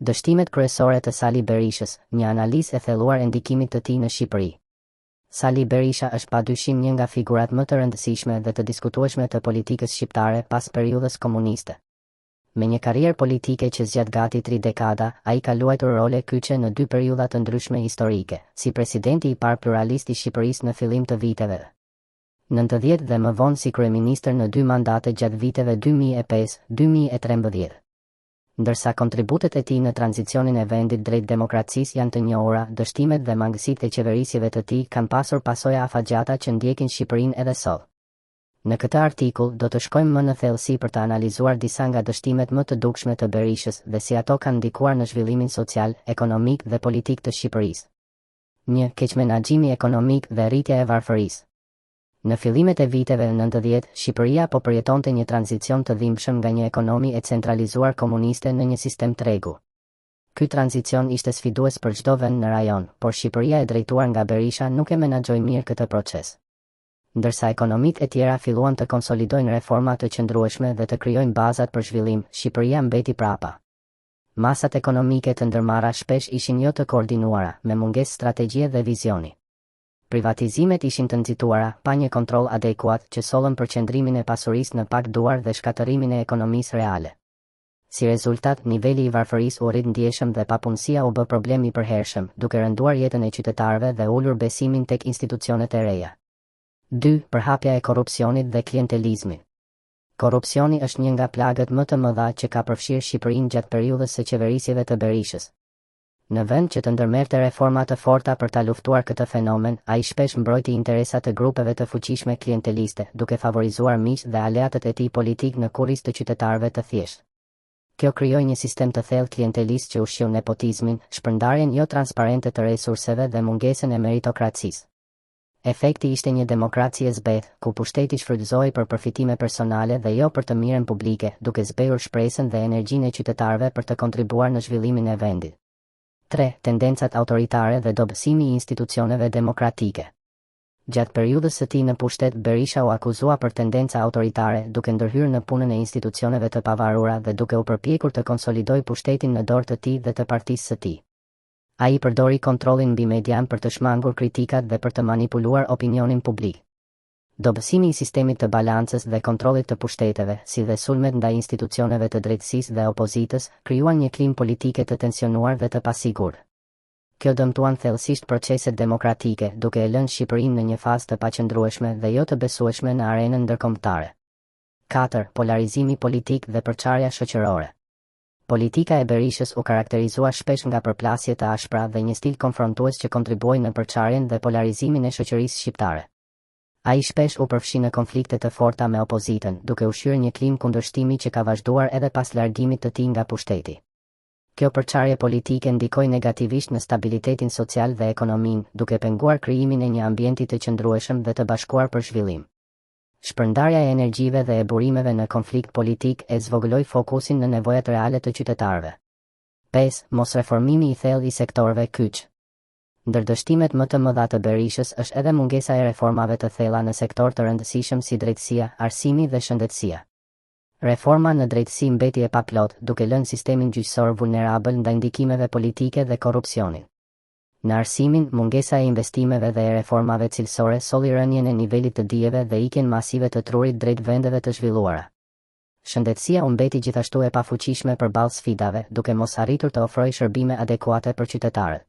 Dështimet kryesore të Sali Berishës, një analizë e thelluar e ndikimit të tij në Shqipëri. Sali Berisha është padyshim një nga figurat më të rëndësishme dhe të diskutueshme të politikës shqiptare pas periudhës komuniste. Me një karrierë politike që zgjat gati 3 dekada, ai ka luajtur role kyçe në 2 periudha të ndryshme historike, si presidenti i parë pluralist i Shqipërisë në fillim të viteve 90 dhe më vonë si kryeministër në 2 mandate gjatë viteve 2005-2013. Ndërsa kontributet e tij në tranzicionin e vendit drejt demokracisë janë të njohura, dështimet dhe mangësitë e qeverisjeve të tij kanë pasur pasoja afatgjata që ndjekin Shqipërinë edhe sot. Në këtë artikull do të shkojmë më në thellësi për të analizuar disa nga dështimet më të dukshme të Berishës dhe si ato kanë ndikuar në zhvillimin social, ekonomik dhe politik të Shqipërisë. 1. Keqmenaxhimi ekonomik dhe rritja e varfërisë. Në fillimet e viteve 90, Shqipëria po përjetonte një tranzicion të dhimbshëm nga një ekonomi e centralizuar komuniste në një sistem tregu. Ky tranzicion ishte sfidues për çdo vend në rajon, por Shqipëria e drejtuar nga Berisha nuk e menaxhoi mirë këtë proces. Ndërsa ekonomitë e tjera filluan të konsolidojnë reforma të qëndrueshme dhe të krijojnë bazat për zhvillim, Shqipëria mbeti prapa. Masat ekonomike të ndërmarra shpesh ishin jo të koordinuara, me mungesë strategjie dhe vizioni. Privatizimet ishin të nxituara, pa një kontroll adekuat që sollën përqendrimin e pasurisë në pak duar dhe shkatërimin e ekonomisë reale. Si rezultat, niveli i varfërisë u rrit ndjeshëm dhe papunësia u bë problem i përhershëm, duke rënduar jetën e qytetarëve dhe ulur besimin tek institucionet e reja. 2. Përhapja e korrupsionit dhe klientelizmit. Korrupsioni është një nga plagët më të mëdha që ka përfshirë Shqipërinë gjatë periudhës së qeverisjeve të Berishës. Në vend që të ndërmerrte reforma të forta për ta luftuar këtë fenomen, ai shpesh mbrojti interesat të grupeve të fuqishme klienteliste, duke favorizuar miq dhe aleatët e tij politik në kurriz të qytetarëve të thjeshtë. Kjo krijoi një sistem të thellë klientelist që ushqiu nepotizmin, shpërndarjen jo transparente të resurseve dhe mungesën e meritokracisë. Efekti ishte një demokraci e zbeth, ku pushteti shfrytëzohej për përfitime personale dhe jo për të mirën publike, duke zbehur shpresën dhe energjinë e qytetarëve për të kontribuar në zhvillimin e vendit. 3. Tendencat autoritare dhe dobësimi i institucioneve demokratike. Gjatë periudhës së tij në pushtet, Berisha u akuzua për tendenca autoritare, duke ndërhyrë në punën e institucioneve të pavarura dhe duke u përpjekur të konsolidojë pushtetin në dorë të tij dhe të partisë së tij. Ai përdori kontrollin mbi median për të shmangur kritikat dhe për të manipuluar opinionin publik. Dobësimi i sistemit të balancës dhe kontrollit të pushteteve, si dhe sulmet ndaj institucioneve të drejtësisë dhe opozitës, krijuan një klimë politike të tensionuar dhe të pasigurt. Kjo dëmtuan thellësisht proceset demokratike, duke e lënë Shqipërinë në një fazë të paqëndrueshme dhe jo të besueshme në arenën ndërkombëtare. 4. Polarizimi politik dhe përçarja shoqërore. Politika e Berishës u karakterizua shpesh nga përplasje të ashpra dhe një stil konfrontues që kontribuoi në përçarjen dhe polarizimin e shoqërisë shqiptare. Ai shpesh u përfshi në konflikte të forta me opozitën, duke ushqyer një klimë kundërshtimi që ka vazhduar edhe pas largimit të tij nga pushteti. Kjo përçarje politike ndikoi negativisht në stabilitetin social dhe ekonominë, duke penguar krijimin e një ambienti të qëndrueshëm dhe të bashkuar për zhvillim. Shpërndarja e energjive dhe e burimeve në konflikt politik e zvogëloi fokusin në nevojat reale të qytetarëve. 5. Mosreformimi i thellë i sektorëve kyç. Ndër dështimet më të mëdha të Berishës është edhe mungesa e reformave të thella në sektor të rëndësishëm si drejtësia, arsimi dhe shëndetësia. Reforma në drejtësi mbeti e paplot, duke lënë sistemin gjyqësor vulnerabël ndaj ndikimeve politike dhe korrupsionit. Në arsimin, mungesa e investimeve dhe e reformave cilësore solli rënien e nivelit të dijeve dhe ikjen masive të trurit drejt vendeve të zhvilluara. Shëndetësia u mbeti gjithashtu e pafuqishme përballë sfidave, duke mos arritur të ofrojë shërbime adekuate për qytetarët.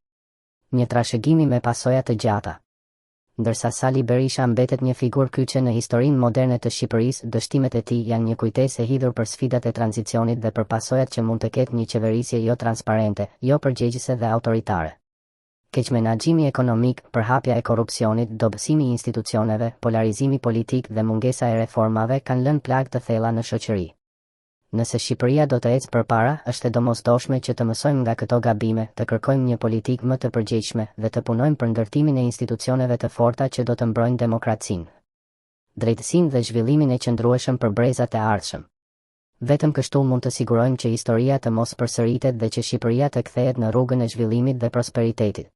Një trashëgimi me pasoja të gjata. Ndërsa Sali Berisha mbetet një figurë kyçe në historinë moderne të Shqipërisë, dështimet e tij janë një kujtesë e hidhur për sfidat e tranzicionit dhe për pasojat që mund të ketë një qeverisje jo transparente, jo përgjegjëse dhe autoritare. Keqmenaxhimi ekonomik, përhapja e korrupsionit, dobësimi i institucioneve, polarizimi politik dhe mungesa e reformave kanë lënë plagë të thella në shoqëri. Nëse Shqipëria do të ecë përpara, është e domosdoshme që të mësojmë nga këto gabime, të kërkojmë një politikë më të përgjegjshme dhe të punojmë për ndërtimin e institucioneve të forta që do të mbrojnë demokracinë, drejtësinë dhe zhvillimin e qëndrueshëm për brezat e ardhshëm. Vetëm kështu mund të sigurojmë që historia të mos përsëritet dhe që Shqipëria të kthehet në rrugën e zhvillimit dhe prosperitetit.